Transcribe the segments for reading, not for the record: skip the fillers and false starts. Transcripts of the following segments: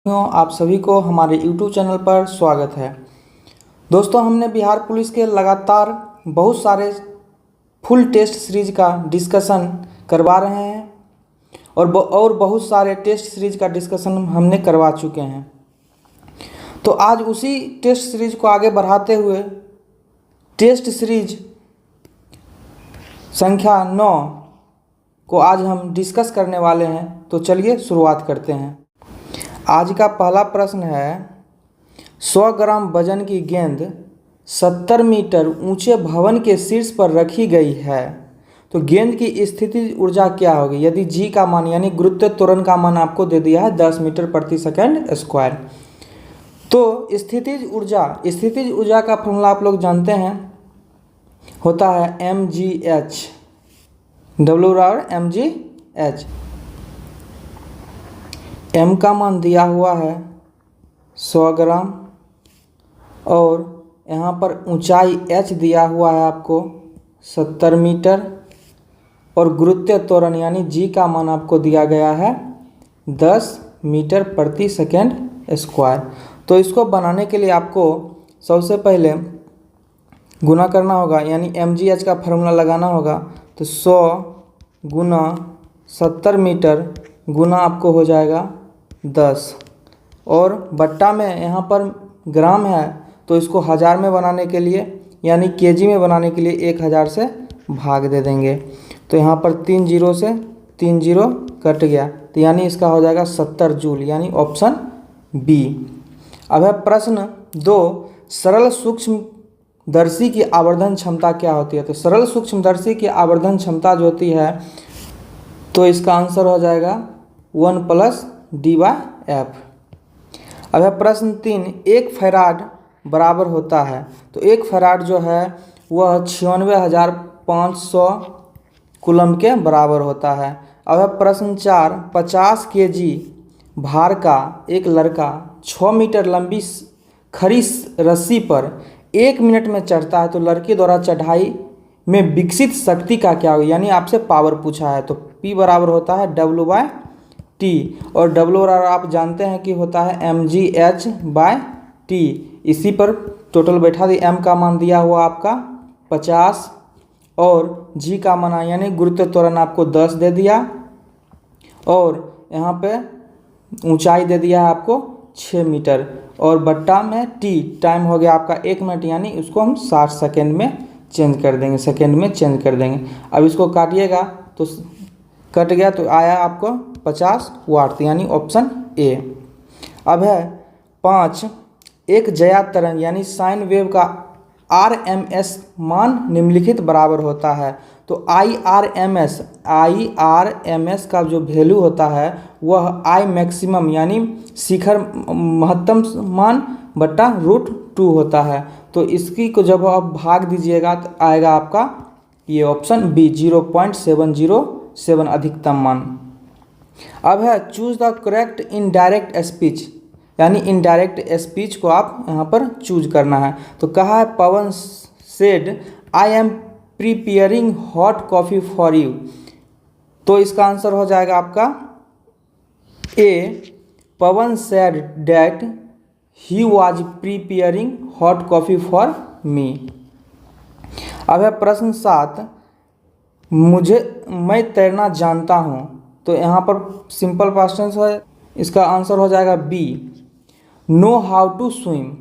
आप सभी को हमारे YouTube चैनल पर स्वागत है। दोस्तों, हमने बिहार पुलिस के लगातार बहुत सारे फुल टेस्ट सीरीज का डिस्कशन करवा रहे हैं और बहुत सारे टेस्ट सीरीज का डिस्कशन हमने करवा चुके हैं। तो आज उसी टेस्ट सीरीज को आगे बढ़ाते हुए टेस्ट सीरीज संख्या 9 को आज हम डिस्कस करने वाले हैं। तो चलिए शुरुआत करते हैं। आज का पहला प्रश्न है, 100 ग्राम वजन की गेंद 70 मीटर ऊंचे भवन के शीर्ष पर रखी गई है, तो गेंद की स्थितिज ऊर्जा क्या होगी? यदि जी का मान यानी गुरुत्व त्वरण का मान आपको दे दिया है 10 मीटर प्रति सेकंड स्क्वायर। तो स्थितिज ऊर्जा का फॉर्मूला आप लोग जानते हैं, होता है mgh, W/mgh। m का मान दिया हुआ है 100 ग्राम और यहाँ पर ऊंचाई h दिया हुआ है आपको 70 मीटर और गुरुत्व त्वरण यानी g का मान आपको दिया गया है 10 मीटर प्रति सेकंड स्क्वायर। तो इसको बनाने के लिए आपको सबसे पहले गुना करना होगा, यानी mgh का फार्मूला लगाना होगा। तो 100 गुना 70 मीटर गुना आपको हो जाएगा 10 और बट्टा में यहाँ पर ग्राम है, तो इसको हज़ार में बनाने के लिए यानी केजी में बनाने के लिए 1000 से भाग दे देंगे। तो यहाँ पर 3 जीरो से 3 जीरो कट गया, तो यानी इसका हो जाएगा 70 जूल, यानी ऑप्शन बी। अब है प्रश्न 2, सरल सूक्ष्मदर्शी की आवर्धन क्षमता क्या होती है? तो सरल सूक्ष्मदर्शी की आवर्धन क्षमता जो होती है, तो इसका आंसर हो जाएगा 1 + d/f। अब है प्रश्न 3, 1 फैराड बराबर होता है, तो 1 फैराड जो है वह 96,500 कूलम के बराबर होता है। अब है प्रश्न 4, 50 kg भार का एक लड़का 6 मीटर लंबी खड़ी रस्सी पर 1 मिनट में चढ़ता है, तो लड़के द्वारा चढ़ाई में विकसित शक्ति का क्या होगा? यानी आपसे पावर पूछा है, तो P बराबर होता है W/T और W आप जानते हैं कि होता है mgh/T। इसी पर टोटल बैठा दी, m का मान दिया हुआ आपका 50 और g का मान यानी गुरुत्व त्वरण आपको 10 दे दिया और यहाँ पे ऊंचाई दे दिया है आपको 6 मीटर और बट्टा में t टाइम हो गया आपका 1 मिनट, यानी उसको हम 60 सेकेंड में चेंज कर देंगे, सेकेंड में चेंज कर देंगे। अब इसको काटिएगा तो कट गया, तो आया आपको 50 वाट, यानी ऑप्शन ए। अब है 5, एक ज्या तरंग यानी साइन वेव का RMS मान निम्नलिखित बराबर होता है। तो IRMS का जो वैल्यू होता है वह I मैक्सिमम यानी शिखर महत्तम मान बट्टा √2 होता है। तो इसकी को जब आप भाग दीजिएगा तो आएगा आपका ये ऑप्शन बी 0.707 अधिकतम मान। अब है choose the correct indirect speech, यानी इनडायरेक्ट स्पीच को आप यहाँ पर चूज करना है। तो कहा है Pawan said I am preparing hot coffee for you, तो इसका आंसर हो जाएगा आपका A, Pawan said that he was preparing hot coffee for me. अब है प्रश्न 7, मैं तैरना जानता हूँ, तो यहाँ पर सिंपल पास्ट टेंस है, इसका आंसर हो जाएगा B, know how to swim.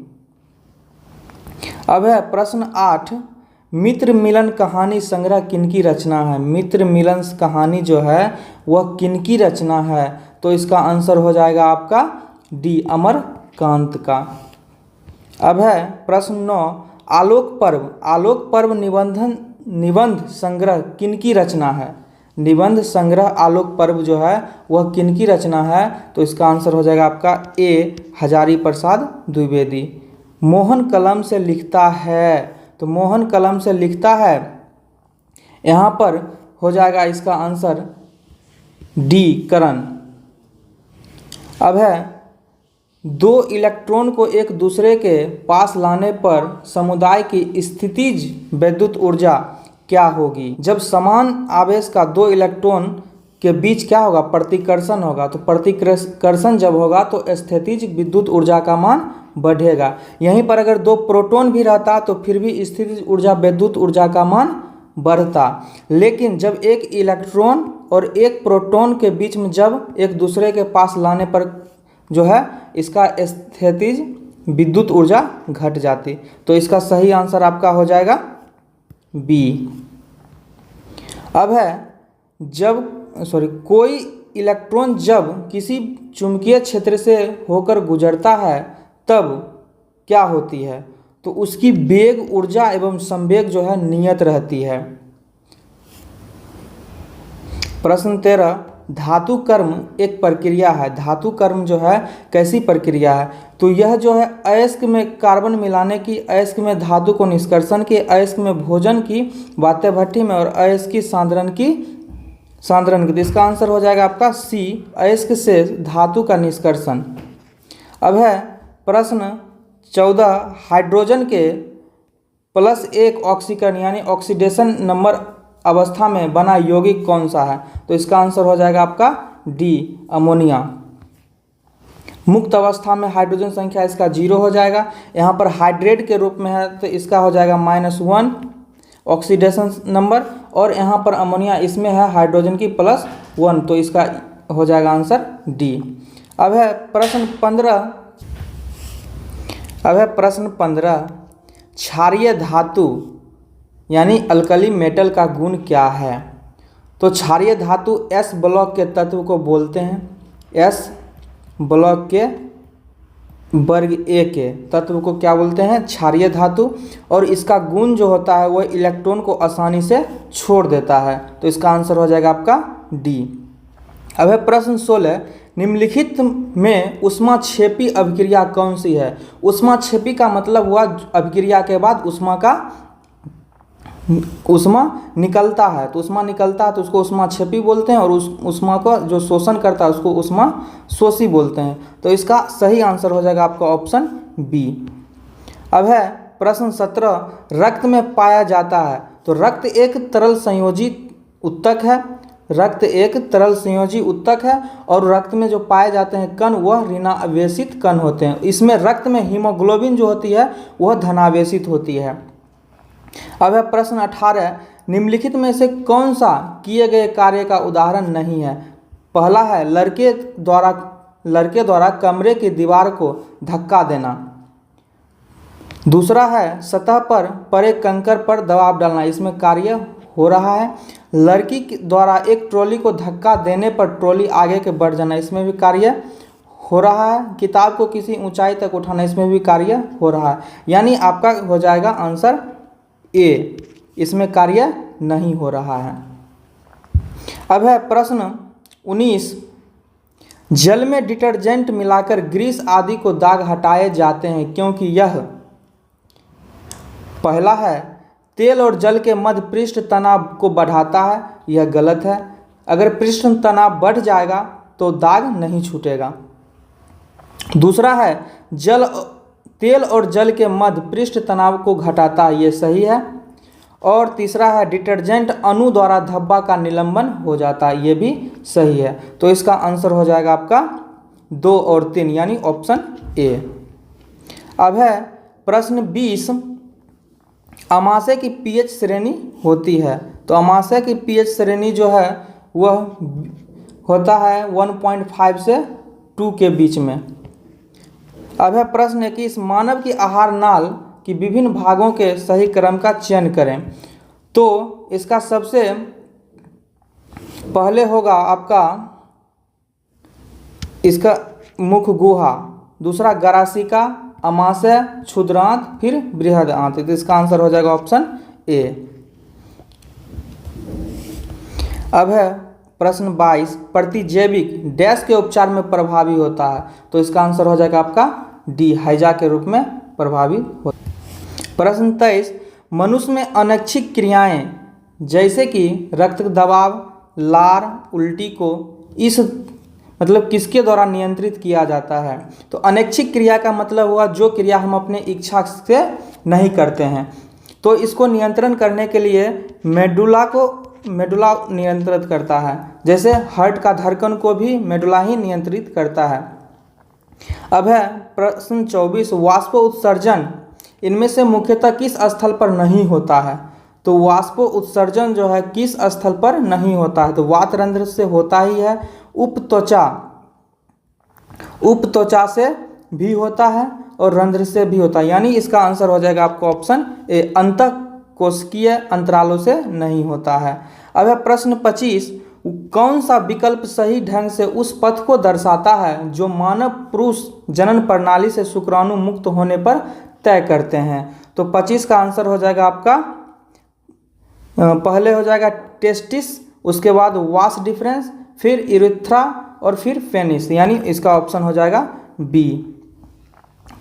अब है प्रश्न 8, मित्र मिलन कहानी संग्रह किनकी रचना है? मित्र मिलन कहानी जो है वह किनकी रचना है? तो इसका आंसर हो जाएगा आपका डी, अमरकांत का। अब है प्रश्न 9, आलोक पर्व निबंध संग्रह किनकी रचना है? निबंध संग्रह आलोक पर्व जो है वह किनकी रचना है? तो इसका आंसर हो जाएगा आपका ए, हजारी प्रसाद द्विवेदी। मोहन कलम से लिखता है, तो मोहन कलम से लिखता है, यहाँ पर हो जाएगा इसका आंसर डी, करण। अब है 2 इलेक्ट्रॉन को एक दूसरे के पास लाने पर समुदाय की स्थितिज विद्युत ऊर्जा क्या होगी? जब समान आवेश का 2 इलेक्ट्रॉन के बीच क्या होगा, प्रतिकर्षण होगा। तो प्रतिकर्षण जब होगा तो स्थितिज विद्युत ऊर्जा का मान बढ़ेगा। यहीं पर अगर दो प्रोटॉन भी रहता तो फिर भी स्थितिज ऊर्जा विद्युत ऊर्जा का मान बढ़ता। लेकिन जब एक इलेक्ट्रॉन और एक प्रोटॉन के बीच में जब एक दूसरे के पास लाने पर जो है इसका स्थितिज विद्युत ऊर्जा घट जाती। तो इसका सही आंसर आपका हो जाएगा बी। अब है कोई इलेक्ट्रॉन जब किसी चुंबकीय क्षेत्र से होकर गुजरता है तब क्या होती है, तो उसकी वेग ऊर्जा एवं संवेग जो है नियत रहती है। प्रश्न 13, धातु कर्म एक प्रक्रिया है। धातु कर्म जो है कैसी प्रक्रिया है, तो यह जो है अयस्क में कार्बन मिलाने की, अयस्क में धातु को निष्कर्षण की, अयस्क में भोजन की, वात्य भट्ठी में, और अयस्की सांद्रण की। तो इसका आंसर हो जाएगा आपका सी, अयस्क से धातु का निष्कर्षण। अब है प्रश्न 14, हाइड्रोजन के +1 ऑक्सीकरण यानी ऑक्सीडेशन नंबर अवस्था में बना यौगिक कौन सा है, तो इसका आंसर हो जाएगा आपका डी, अमोनिया। मुक्त अवस्था में हाइड्रोजन संख्या इसका 0 हो जाएगा। यहाँ पर हाइड्रेट के रूप में है तो इसका हो जाएगा -1 ऑक्सीडेशन नंबर, और यहाँ पर अमोनिया इसमें है हाइड्रोजन की +1, तो इसका हो जाएगा आंसर डी। अब है प्रश्न 15, क्षारीय धातु यानी अल्कली मेटल का गुण क्या है, तो क्षारीय धातु S ब्लॉक के तत्व को बोलते हैं। S ब्लॉक के वर्ग A के तत्व को क्या बोलते हैं, क्षारीय धातु, और इसका गुण जो होता है वह इलेक्ट्रॉन को आसानी से छोड़ देता है। तो इसका आंसर हो जाएगा आपका डी। अब है प्रश्न 16, निम्नलिखित में ऊष्माक्षेपी अभिक्रिया कौन सी है। ऊष्माक्षेपी का मतलब हुआ अभिक्रिया के बाद ऊष्मा निकलता है, तो ऊष्मा निकलता है तो उसको ऊष्माक्षेपी बोलते हैं, और उस ऊष्मा को जो शोषण करता है उसको ऊष्माशोषी बोलते हैं। तो इसका सही आंसर हो जाएगा आपका ऑप्शन बी। अब है प्रश्न 17, रक्त में पाया जाता है, तो रक्त एक तरल संयोजी उत्तक है। रक्त एक तरल संयोजी उत्तक है, और रक्त में जो पाए जाते हैं कण वह ऋणावेशित कण होते हैं। इसमें रक्त में हीमोग्लोबिन जो होती है वह धनावेशित होती है। अब है प्रश्न 18, निम्नलिखित में से कौन सा किए गए कार्य का उदाहरण नहीं है। पहला है लड़के द्वारा कमरे की दीवार को धक्का देना। दूसरा है सतह पर पड़े कंकड़ पर दबाव डालना, इसमें कार्य हो रहा है। लड़की द्वारा एक ट्रॉली को धक्का देने पर ट्रॉली आगे के बढ़ जाना, इसमें भी कार्य हो रहा है। किताब को किसी ऊंचाई तक उठाना, इसमें भी कार्य हो रहा है। यानी आपका हो जाएगा आंसर ए, इसमें कार्य नहीं हो रहा है। अब है प्रश्न 19, जल में डिटर्जेंट मिलाकर ग्रीस आदि को दाग हटाए जाते हैं क्योंकि यह, पहला है तेल और जल के मध्य पृष्ठ तनाव को बढ़ाता है, यह गलत है। अगर पृष्ठ तनाव बढ़ जाएगा तो दाग नहीं छूटेगा। दूसरा है तेल और जल के मध्य पृष्ठ तनाव को घटाता है, ये सही है। और तीसरा है डिटर्जेंट अणु द्वारा धब्बा का निलंबन हो जाता है, ये भी सही है। तो इसका आंसर हो जाएगा आपका 2 और 3 यानी ऑप्शन ए। अब है प्रश्न 20, अमाशय की पीएच श्रेणी होती है, तो अमाशय की पीएच श्रेणी जो है वह होता है 1.5 से 2 के बीच में। अब है प्रश्न 21, मानव की आहार नाल की विभिन्न भागों के सही क्रम का चयन करें, तो इसका सबसे पहले होगा आपका इसका मुख गुहा, दूसरा गरासिका, अमाशय, क्षुद्रांत, फिर बृहद आंत। तो इसका आंसर हो जाएगा ऑप्शन ए। अब है प्रश्न 22, प्रतिजैविक डैश के उपचार में प्रभावी होता है, तो इसका आंसर हो जाएगा आपका डी, हैजा के रूप में प्रभावी होता है। प्रश्न 23, मनुष्य में अनैच्छिक क्रियाएं जैसे कि रक्त दबाव, लार, उल्टी को इस मतलब किसके द्वारा नियंत्रित किया जाता है, तो अनैच्छिक क्रिया का मतलब हुआ जो क्रिया हम अपने इच्छा से नहीं करते हैं। तो इसको नियंत्रण करने के लिए मेडुला को मेडुला नियंत्रित करता है, जैसे हार्ट का धड़कन को भी मेडुला ही नियंत्रित करता है। अब है प्रश्न 24, वाष्प उत्सर्जन इनमें से मुख्यतः किस स्थल पर नहीं होता है? तो वाष्प उत्सर्जन जो है किस स्थल पर नहीं होता है? तो वातरंध्र से होता ही है, उपत्वचा से भी होता है और रंध्र से भी होता है, यानी इसका आंसर हो जाएगा आपका ऑप्शन ए, अंतःकोशिकीय अंतरालों से नहीं होता है। अब है प्रश्न 25, कौन सा विकल्प सही ढंग से उस पथ को दर्शाता है जो मानव पुरुष जनन प्रणाली से शुक्राणु मुक्त होने पर तय करते हैं? तो 25 का आंसर हो जाएगा आपका, पहले हो जाएगा टेस्टिस, उसके बाद वास डिफरेंस, फिर यूरेथ्रा और फिर पेनिस, यानी इसका ऑप्शन हो जाएगा बी।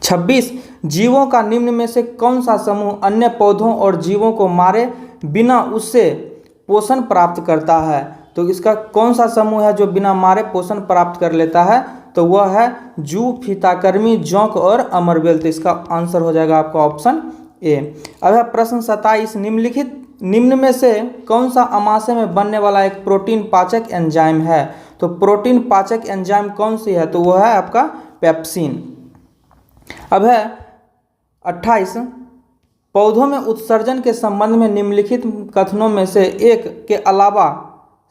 26, जीवों का निम्न में से कौन सा समूह अन्य पौधों और जीवों को मारे बिना उससे पोषण प्राप्त करता है? तो इसका कौन सा समूह है जो बिना मारे पोषण प्राप्त कर लेता है? तो वह है जू, फीताकर्मी, जोंक और अमरबेल। तो इसका आंसर हो जाएगा आपका ऑप्शन ए। अब है प्रश्न 27, निम्न में से कौन सा अमाशय में बनने वाला एक प्रोटीन पाचक एंजाइम है? तो प्रोटीन पाचक एंजाइम कौन सी है? तो वह है आपका पेप्सिन। अब है 28, पौधों में उत्सर्जन के संबंध में निम्नलिखित कथनों में से एक के अलावा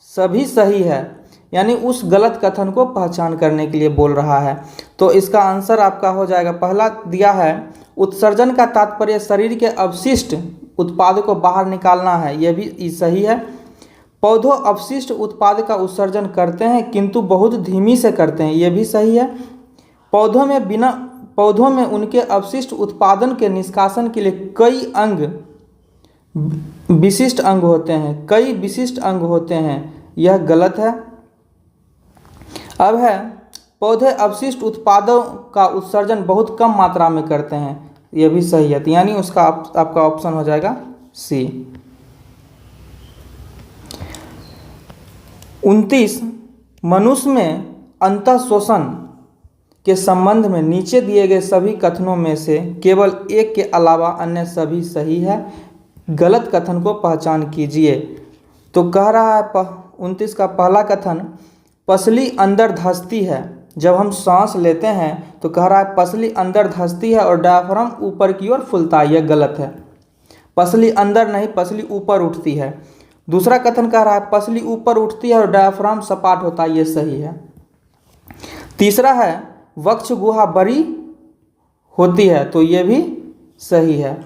सभी सही है, यानी उस गलत कथन को पहचान करने के लिए बोल रहा है। तो इसका आंसर आपका हो जाएगा, पहला दिया है उत्सर्जन का तात्पर्य शरीर के अवशिष्ट उत्पाद को बाहर निकालना है, यह भी सही है। पौधों अपशिष्ट उत्पाद का उत्सर्जन करते हैं किंतु बहुत धीमी से करते हैं, यह भी सही है। पौधों में उनके अपशिष्ट उत्पादन के निष्कासन के लिए कई विशिष्ट अंग होते हैं, यह गलत है। अब है पौधे अपशिष्ट उत्पादों का उत्सर्जन बहुत कम मात्रा में करते हैं, यह भी सही है, तो यानी उसका आपका ऑप्शन हो जाएगा सी। 29, मनुष्य में अंतःशोषण के संबंध में नीचे दिए गए सभी कथनों में से केवल एक के अलावा अन्य सभी सही है, गलत कथन को पहचान कीजिए। तो कह रहा है 29 का पहला कथन, पसली अंदर धंसती है जब हम सांस लेते हैं, तो कह रहा है पसली अंदर धंसती है और डायफ्राम ऊपर की ओर फूलता है, यह गलत है। पसली अंदर नहीं, पसली ऊपर उठती है। दूसरा कथन कह रहा है पसली ऊपर उठती है और डायफ्राम सपाट होता है, यह सही है। तीसरा है वक्ष गुहा बड़ी होती है, तो यह भी सही है।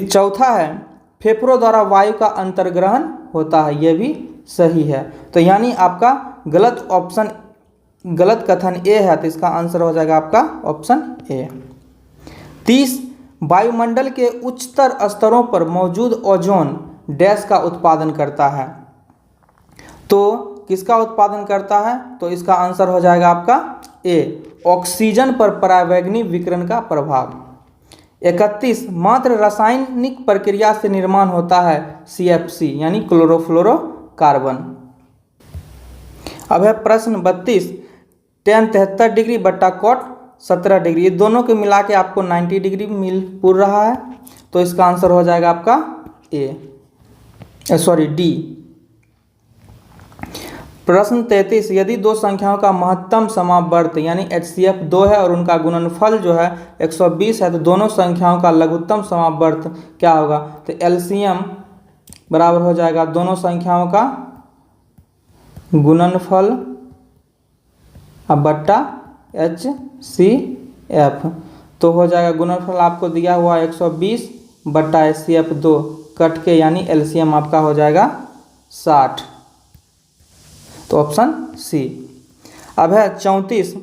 चौथा है फेफड़ों द्वारा वायु का अंतर्ग्रहण होता है, यह भी सही है। तो यानी आपका गलत कथन ए है, तो इसका आंसर हो जाएगा आपका ऑप्शन ए। 30, वायुमंडल के उच्चतर स्तरों पर मौजूद ओजोन डैश का उत्पादन करता है, तो किसका उत्पादन करता है? तो इसका आंसर हो जाएगा आपका ए, ऑक्सीजन पर परावैंगनी विकिरण का प्रभाव। 31, मात्र रासायनिक प्रक्रिया से निर्माण होता है CFC यानी क्लोरोफ्लोरोकार्बन। अब है प्रश्न 32, tan 73 डिग्री बट्टा cot 17 डिग्री, ये दोनों को मिला के आपको 90 डिग्री मिल पूर रहा है, तो इसका आंसर हो जाएगा आपका डी। प्रश्न 33, यदि दो संख्याओं का महत्तम समावर्त यानी HCF 2 है और उनका गुणनफल जो है 120 है, तो दोनों संख्याओं का लघुत्तम समावर्त क्या होगा? तो LCM बराबर हो जाएगा दोनों संख्याओं का गुणनफल बट्टा HCF, तो हो जाएगा गुणनफल आपको दिया हुआ 120 बट्टा HCF 2 कट के, यानी LCM आपका हो जाएगा 60, तो ऑप्शन सी। अब है 34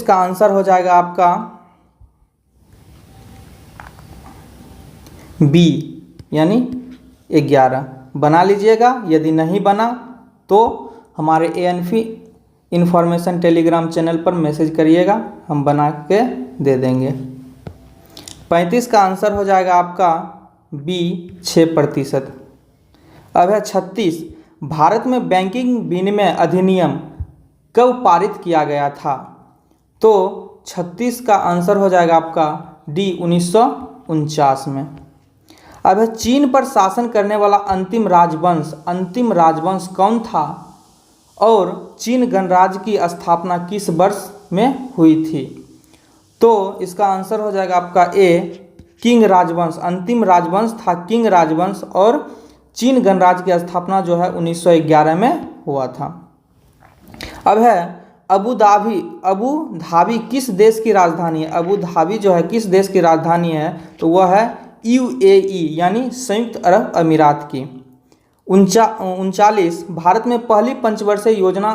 का आंसर हो जाएगा आपका बी यानी 11। बना लीजिएगा, यदि नहीं बना तो हमारे ANP इन्फॉर्मेशन टेलीग्राम चैनल पर मैसेज करिएगा, हम बना के दे देंगे। 35 का आंसर हो जाएगा आपका बी 6%। अब है 36, भारत में बैंकिंग विनिमय अधिनियम कब पारित किया गया था? तो 36 का आंसर हो जाएगा आपका डी 1949 में। अब है चीन पर शासन करने वाला अंतिम राजवंश कौन था और चीन गणराज्य की स्थापना किस वर्ष में हुई थी? तो इसका आंसर हो जाएगा आपका ए, किंग राजवंश। अंतिम राजवंश था किंग राजवंश और चीन गणराज्य की स्थापना जो है 1911 में हुआ था। अब है अबू धाबी किस देश की राजधानी है? अबू धाबी जो है किस देश की राजधानी है? तो वह है यूएई यानी संयुक्त अरब अमीरात की। 39 भारत में पहली पंचवर्षीय योजना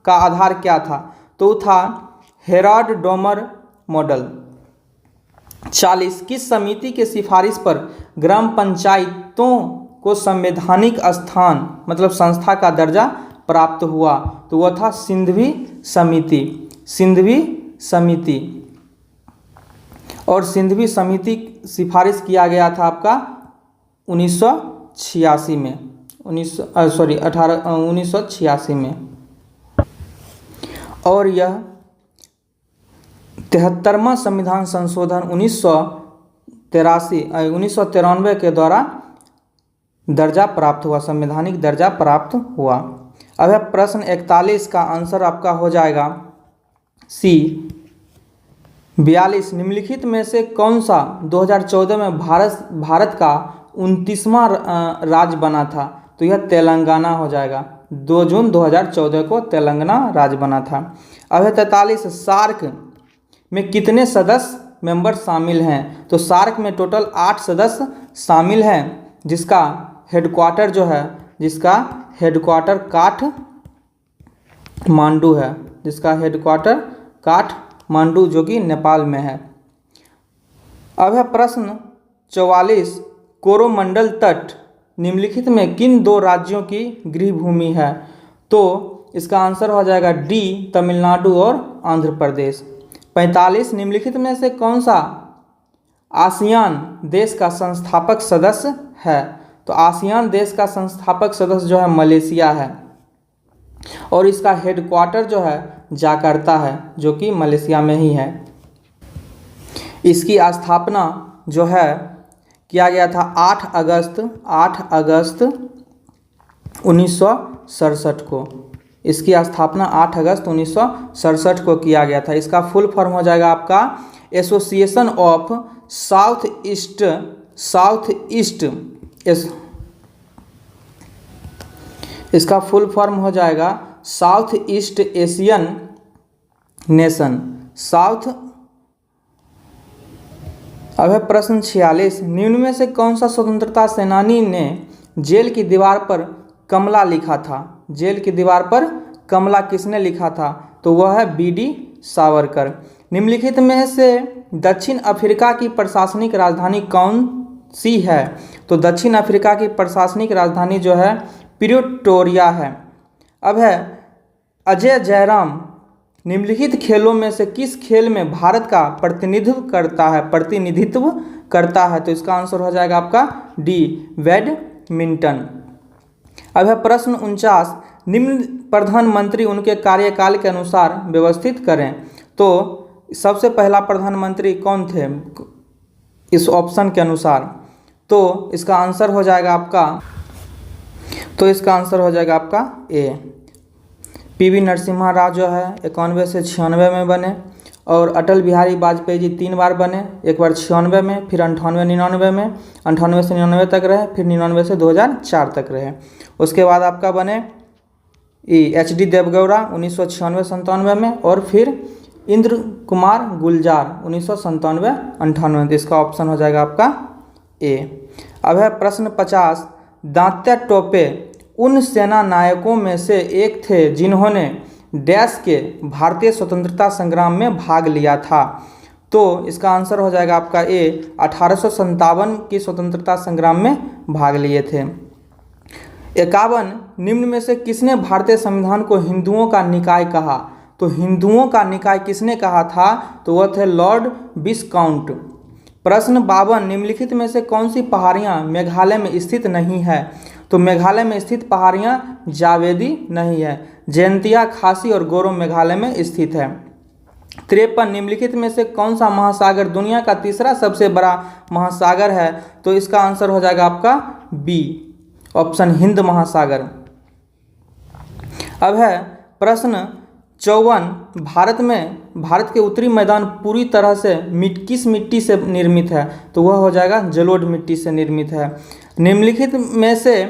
का आधार क्या था? तो था हेराल्ड डोमर मॉडल। 40 किस समिति के सिफारिश पर ग्राम पंचायतों को संवैधानिक स्थान मतलब संस्था का दर्जा प्राप्त हुआ? तो वह था सिंधवी समिति। और सिंधवी समिति सिफारिश किया गया था आपका 1986 में 1986 में। और यह 73वां संविधान संशोधन 1993 के द्वारा दर्जा प्राप्त हुआ, संवैधानिक दर्जा प्राप्त हुआ। अब है प्रश्न 41 का आंसर आपका हो जाएगा सी। 42 निम्नलिखित में से कौन सा 2014 में भारत का 29वां राज्य बना था? तो यह तेलंगाना हो जाएगा। 2 जून 2014 को तेलंगाना राज्य बना था। अब है 43 सार्क में कितने सदस्य मेंबर शामिल हैं? तो सार्क में टोटल 8 सदस्य शामिल हैं, जिसका हेडक्वार्टर काठमांडू है, काठमांडू जो कि नेपाल में है। अब है प्रश्न 44 कोरोमंडल तट निम्नलिखित में किन 2 राज्यों की गृहभूमि है? तो इसका आंसर हो जाएगा डी, तमिलनाडु और आंध्र प्रदेश। 45 निम्नलिखित में से कौन सा आसियान देश का संस्थापक सदस्य है? तो आसियान देश का संस्थापक सदस्य जो है मलेशिया है और इसका हेडक्वार्टर जो है जाकार्ता है, जो कि मलेशिया में ही है। इसकी स्थापना जो है किया गया था 8 अगस्त 1967 को। इसकी स्थापना 8 अगस्त 1967 को किया गया था। इसका फुल फॉर्म हो जाएगा आपका एसोसिएशन ऑफ साउथ ईस्ट इसका फुल फॉर्म हो जाएगा साउथ ईस्ट एशियन नेशन। अब है प्रश्न 46 निम्न में से कौन सा स्वतंत्रता सेनानी ने जेल की दीवार पर कमला लिखा था? जेल की दीवार पर कमला किसने लिखा था? तो वह है बीडी सावरकर। निम्नलिखित में से दक्षिण अफ्रीका की प्रशासनिक राजधानी कौन सी है? तो दक्षिण अफ्रीका की प्रशासनिक राजधानी जो है प्रिटोरिया है। अब है अजय जयराम निम्नलिखित खेलों में से किस खेल में भारत का प्रतिनिधित्व करता है? तो इसका आंसर हो जाएगा आपका डी, बैडमिंटन। अब है प्रश्न 49 निम्न प्रधानमंत्री उनके कार्यकाल के अनुसार व्यवस्थित करें। तो सबसे पहला प्रधानमंत्री कौन थे इस ऑप्शन के अनुसार? तो इसका आंसर हो जाएगा आपका ए, पीवी नरसिम्हा राव जो है 91 से 96 में बने और अटल बिहारी वाजपेयी जी 3 बार बने, एक बार 96 में, फिर 98-99 में, 98 से 99 तक रहे, फिर 99 से 2004 तक रहे। उसके बाद आपका बने HD देवगौड़ा 1996-97 में और फिर इंद्र कुमार गुलजार 1997-98। इसका ऑप्शन हो जाएगा आपका ए। अब है प्रश्न 50 दांत्या टोपे उन सेना नायकों में से एक थे जिन्होंने डैश के भारतीय स्वतंत्रता संग्राम में भाग लिया था। तो इसका आंसर हो जाएगा आपका ए, 1857 की स्वतंत्रता संग्राम में भाग लिए थे। 51 निम्न में से किसने भारतीय संविधान को हिंदुओं का निकाय कहा? तो हिंदुओं का निकाय किसने कहा था? तो वह थे लॉर्ड विस्काउंट। प्रश्न 52 निम्नलिखित में से कौन सी पहाड़ियाँ मेघालय में स्थित नहीं है? तो मेघालय में स्थित पहाड़ियाँ जावेदी नहीं है, जयंतिया, खासी और गोरो मेघालय में स्थित है। 53 निम्नलिखित में से कौन सा महासागर दुनिया का तीसरा सबसे बड़ा महासागर है? तो इसका आंसर हो जाएगा आपका बी ऑप्शन हिंद महासागर। अब है प्रश्न 54, भारत के उत्तरी मैदान पूरी तरह से किस मिट्टी से निर्मित है? तो वह हो जाएगा जलोढ़ मिट्टी से निर्मित है। निम्नलिखित में से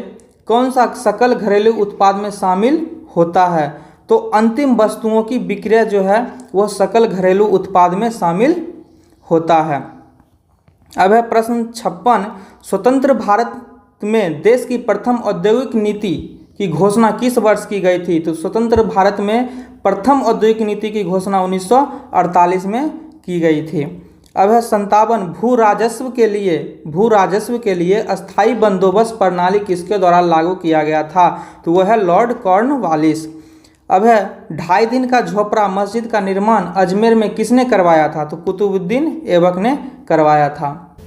कौन सा सकल घरेलू उत्पाद में शामिल होता है? तो अंतिम वस्तुओं की विक्रय जो है वह सकल घरेलू उत्पाद में शामिल होता है। अब है प्रश्न 56, स्वतंत्र भारत में देश की प्रथम औद्योगिक नीति की घोषणा किस वर्ष की गई थी? तो स्वतंत्र भारत में प्रथम औद्योगिक नीति की घोषणा 1948 में की गई थी। अब है 57, भू राजस्व के लिए अस्थायी बंदोबस्त प्रणाली किसके द्वारा लागू किया गया था? तो वह है लॉर्ड कॉर्नवालिस। अब है 2.5 दिन का झोपड़ा मस्जिद का निर्माण अजमेर में किसने करवाया था? तो कुतुबुद्दीन ऐबक ने करवाया था।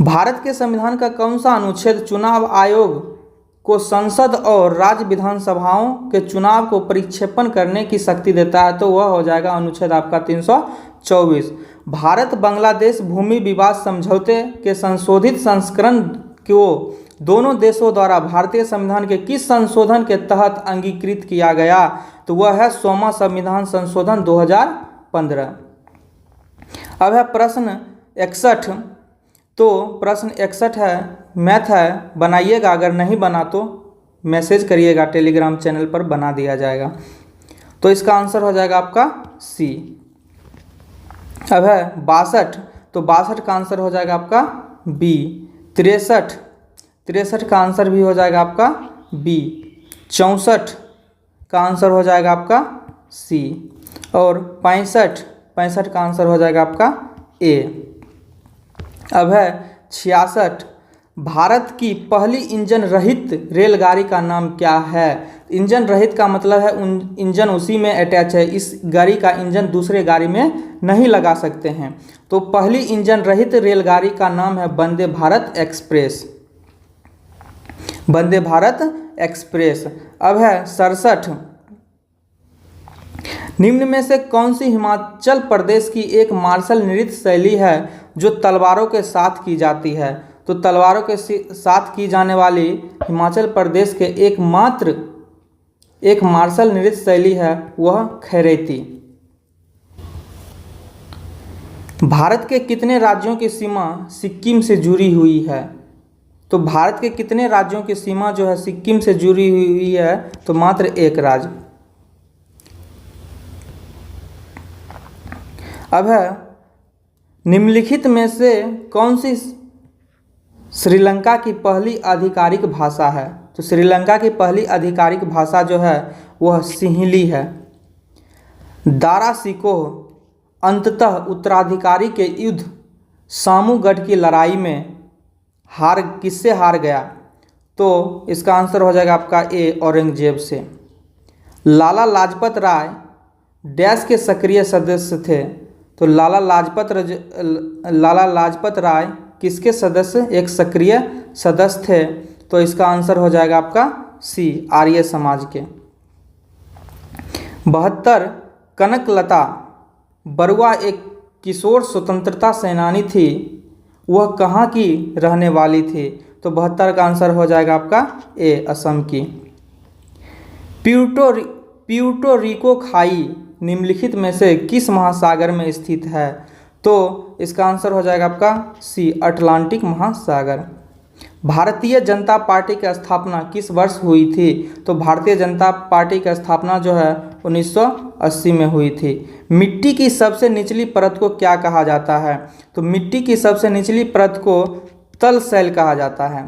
भारत के संविधान का कौन सा अनुच्छेद चुनाव आयोग को संसद और राज्य विधानसभाओं के चुनाव को परिक्षेपण करने की शक्ति देता है? तो वह हो जाएगा अनुच्छेद आपका 324। भारत बांग्लादेश भूमि विवाद समझौते के संशोधित संस्करण को दोनों देशों द्वारा भारतीय संविधान के किस संशोधन के तहत अंगीकृत किया गया? तो वह है 100वां संविधान संशोधन 2015। अब है प्रश्न 61, तो प्रश्न 61 है मैथ है, बनाइएगा, अगर नहीं बना तो मैसेज करिएगा, टेलीग्राम चैनल पर बना दिया जाएगा। तो इसका आंसर हो जाएगा आपका सी। अब है 62, तो 62 का आंसर हो जाएगा आपका बी। 63 का आंसर भी हो जाएगा आपका बी। 64 का आंसर हो जाएगा आपका सी। और 65 का आंसर हो जाएगा आपका ए। अब है 66, भारत की पहली इंजन रहित रेलगाड़ी का नाम क्या है? इंजन रहित का मतलब है इंजन उसी में अटैच है, इस गाड़ी का इंजन दूसरे गाड़ी में नहीं लगा सकते हैं। तो पहली इंजन रहित रेलगाड़ी का नाम है वंदे भारत एक्सप्रेस। वंदे भारत एक्सप्रेस। अब है 67, निम्न में से कौन सी हिमाचल प्रदेश की एक मार्शल नृत्य शैली है जो तलवारों के साथ की जाती है? तो तलवारों के साथ की जाने वाली हिमाचल प्रदेश के एकमात्र एक मार्शल नृत्य शैली है वह खैरैती। भारत के कितने राज्यों की सीमा सिक्किम से जुड़ी हुई है? तो भारत के कितने राज्यों की सीमा जो है सिक्किम से जुड़ी हुई है? तो मात्र एक राज्य। अब है निम्नलिखित में से कौन सी श्रीलंका की पहली आधिकारिक भाषा है? तो श्रीलंका की पहली आधिकारिक भाषा जो है वह सिंहली है। दारा सिकोह अंततः उत्तराधिकारी के युद्ध सामूगढ़ की लड़ाई में किससे हार गया? तो इसका आंसर हो जाएगा आपका ए औरंगजेब से। लाला लाजपत राय डैश के सक्रिय सदस्य थे? तो लाला लाजपत राय किसके सदस्य एक सक्रिय सदस्य थे? तो इसका आंसर हो जाएगा आपका सी आर्य समाज के। 72 कनकलता बरुआ एक किशोर स्वतंत्रता सेनानी थी, वह कहाँ की रहने वाली थी? तो 72 का आंसर हो जाएगा आपका ए असम की। प्यूर्टो रिको खाई निम्नलिखित में से किस महासागर में स्थित है? तो इसका आंसर हो जाएगा आपका सी अटलांटिक महासागर। भारतीय जनता पार्टी की स्थापना किस वर्ष हुई थी? तो भारतीय जनता पार्टी की स्थापना जो है 1980 में हुई थी। मिट्टी की सबसे निचली परत को क्या कहा जाता है? तो मिट्टी की सबसे निचली परत को तल शैल कहा जाता है।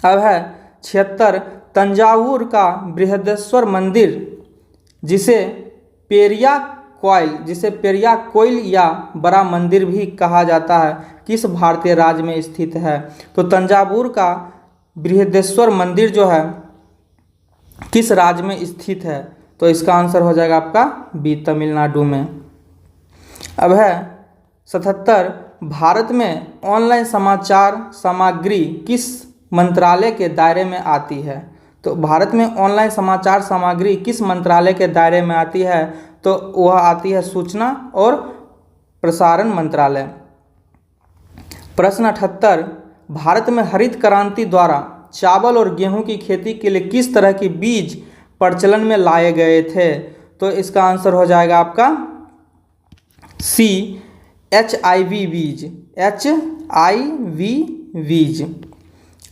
अब है 76 तंजावुर का बृहदेश्वर मंदिर जिसे पेरिया कोइल या बड़ा मंदिर भी कहा जाता है किस भारतीय राज्य में स्थित है? तो तंजावुर का बृहदेश्वर मंदिर जो है किस राज्य में स्थित है? तो इसका आंसर हो जाएगा आपका बी तमिलनाडु में। अब है 77 भारत में ऑनलाइन समाचार सामग्री किस मंत्रालय के दायरे में आती है? तो भारत में ऑनलाइन समाचार सामग्री किस मंत्रालय के दायरे में आती है? तो वह आती है सूचना और प्रसारण मंत्रालय। प्रश्न 78, भारत में हरित क्रांति द्वारा चावल और गेहूं की खेती के लिए किस तरह के बीज प्रचलन में लाए गए थे? तो इसका आंसर हो जाएगा आपका सी, HIV बीज, HIV बीज।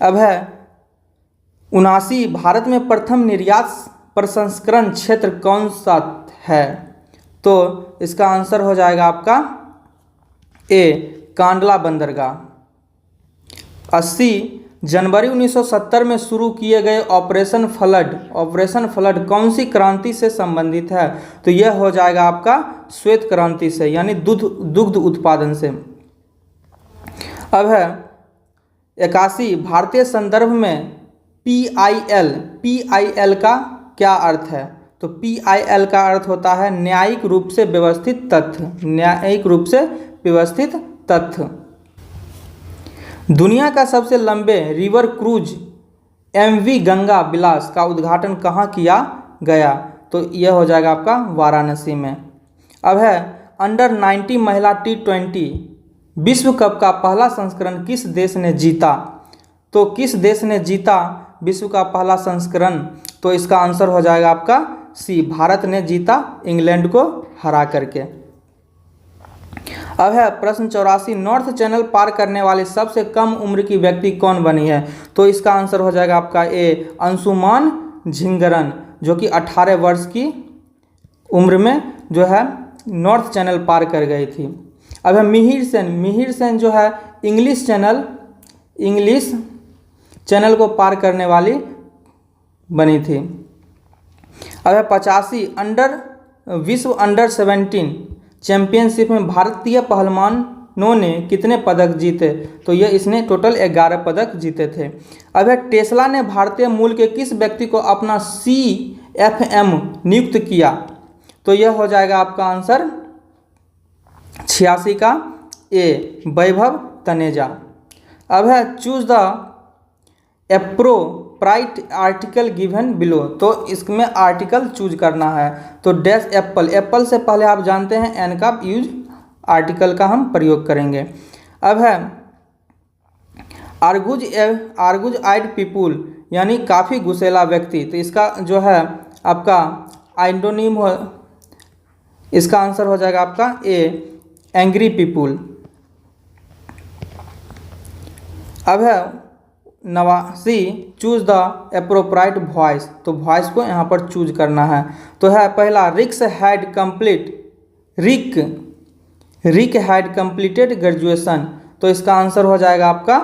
अब है 79, भारत में प्रथम निर्यात प्रसंस्करण क्षेत्र कौन सा है? तो इसका आंसर हो जाएगा आपका ए, कांडला बंदरगाह। 80, जनवरी 1970 में शुरू किए गए ऑपरेशन फ्लड कौन सी क्रांति से संबंधित है? तो यह हो जाएगा आपका श्वेत क्रांति से, यानी दुग्ध उत्पादन से। अब है 81, भारतीय संदर्भ में PIL का क्या अर्थ है? तो PIL का अर्थ होता है न्यायिक रूप से व्यवस्थित तथ्य, न्यायिक रूप से व्यवस्थित तथ्य। दुनिया का सबसे लंबे रिवर क्रूज MV गंगा विलास का उद्घाटन कहाँ किया गया? तो यह हो जाएगा आपका वाराणसी में। अब है अंडर 90 महिला T20 विश्व कप का पहला संस्करण किस देश ने जीता? तो किस देश ने जीता विश्व का पहला संस्करण? तो इसका आंसर हो जाएगा आपका सी, भारत ने जीता इंग्लैंड को हरा करके। अब है प्रश्न 84, नॉर्थ चैनल पार करने वाली सबसे कम उम्र की व्यक्ति कौन बनी है? तो इसका आंसर हो जाएगा आपका ए, अंशुमान झिंगरन, जो कि 18 वर्ष की उम्र में जो है नॉर्थ चैनल पार कर गई थी। अब है मिहिर सेन जो है इंग्लिश चैनल को पार करने वाली बनी थी। अब है 85, विश्व अंडर 17 चैंपियनशिप में भारतीय पहलवानों ने कितने पदक जीते? तो ये इसने टोटल 11 पदक जीते थे। अब है टेस्ला ने भारतीय मूल के किस व्यक्ति को अपना CFM नियुक्त किया? तो यह हो जाएगा आपका आंसर 86 का ए, वैभव तनेजा। अब है choose the appropriate article given below, तो इसमें आर्टिकल चूज करना है। तो डैश एप्पल से पहले आप जानते हैं एन का यूज आर्टिकल का हम प्रयोग करेंगे। अब है आर्गुज आइड पीपुल, यानी काफ़ी गुस्सेला व्यक्ति, तो इसका जो है आपका एंटोनिम हो, इसका आंसर हो जाएगा आपका ए, एंग्री पीपुल। अब है 89, चूज द एप्रोप्राइट वॉइस, तो वॉइस को यहाँ पर चूज करना है। तो है पहला, रिक हैड कंप्लीटेड ग्रेजुएशन, तो इसका आंसर हो जाएगा आपका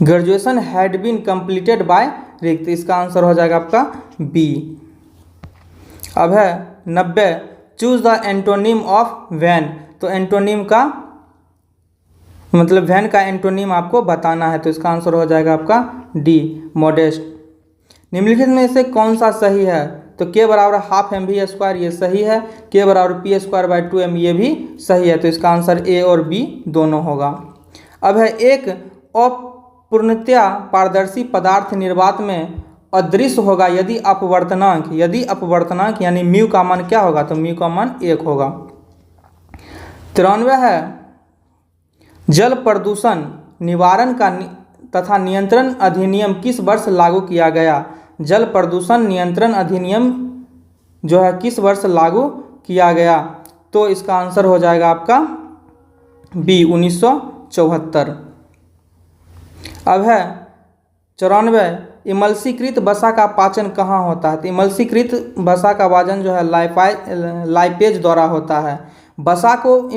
graduation had been completed by Rick, तो इसका आंसर हो जाएगा आपका बी। अब है 90, choose the antonym of vain, तो एंटोनिम का मतलब वैन का एंटोनिम आपको बताना है, तो इसका आंसर हो जाएगा आपका डी, मॉडेस्ट। निम्नलिखित में से कौन सा सही है? तो k बराबर हाफ mv², ये सही है। k बराबर p²/2m, ये भी सही है। तो इसका आंसर ए और बी दोनों होगा। अब है एक अपूर्णतया पारदर्शी पदार्थ निर्वात में अदृश्य होगा यदि अपवर्तनांक यानी म्यू का मान क्या होगा? तो म्यू का मान 1 होगा। 93 है, जल प्रदूषण निवारण का तथा नियंत्रण अधिनियम किस वर्ष लागू किया गया? जल प्रदूषण नियंत्रण अधिनियम जो है किस वर्ष लागू किया गया? तो इसका आंसर हो जाएगा आपका बी, 1974। अब है 94, इमल्सीकृत वसा का पाचन कहाँ होता है? तो इमल्सीकृत वसा का पाचन जो है लाइपेज द्वारा होता है। वसा को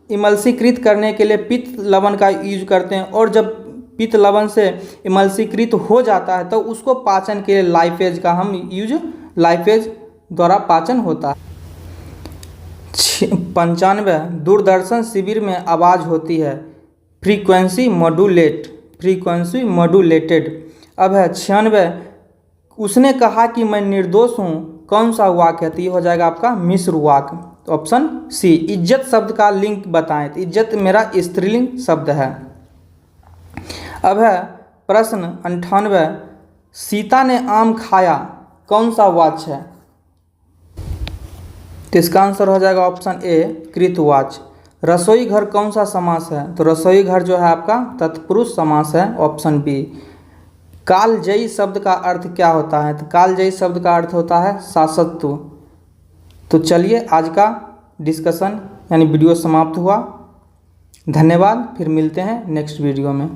इमल्सीकृत करने के लिए पित्त लवण का यूज करते हैं, और जब पित्त लवण से इमल्सीकृत हो जाता है तो उसको पाचन के लिए लाइपेज का हम यूज, लाइपेज द्वारा पाचन होता है। 95, दूरदर्शन शिविर में आवाज़ होती है फ्रीक्वेंसी मॉड्यूलेटेड। अब है 96, उसने कहा कि मैं निर्दोष हूँ, कौन सा वाक्य है? तो ये हो जाएगा आपका मिश्र वाक्य, तो ऑप्शन सी। इज्जत शब्द का लिंक बताएं, तो इज्जत मेरा स्त्रीलिंग शब्द है। अब है प्रश्न 98, सीता ने आम खाया, कौन सा वाक्य है? तो इसका आंसर हो जाएगा ऑप्शन ए कृतवाच। रसोई घर कौन सा समास है? तो रसोई घर जो है आपका तत्पुरुष समास है, ऑप्शन बी। कालजयी शब्द का अर्थ क्या होता है? तो कालजयी शब्द का अर्थ होता है शासत्व। तो चलिए आज का डिस्कशन यानी वीडियो समाप्त हुआ। धन्यवाद, फिर मिलते हैं नेक्स्ट वीडियो में।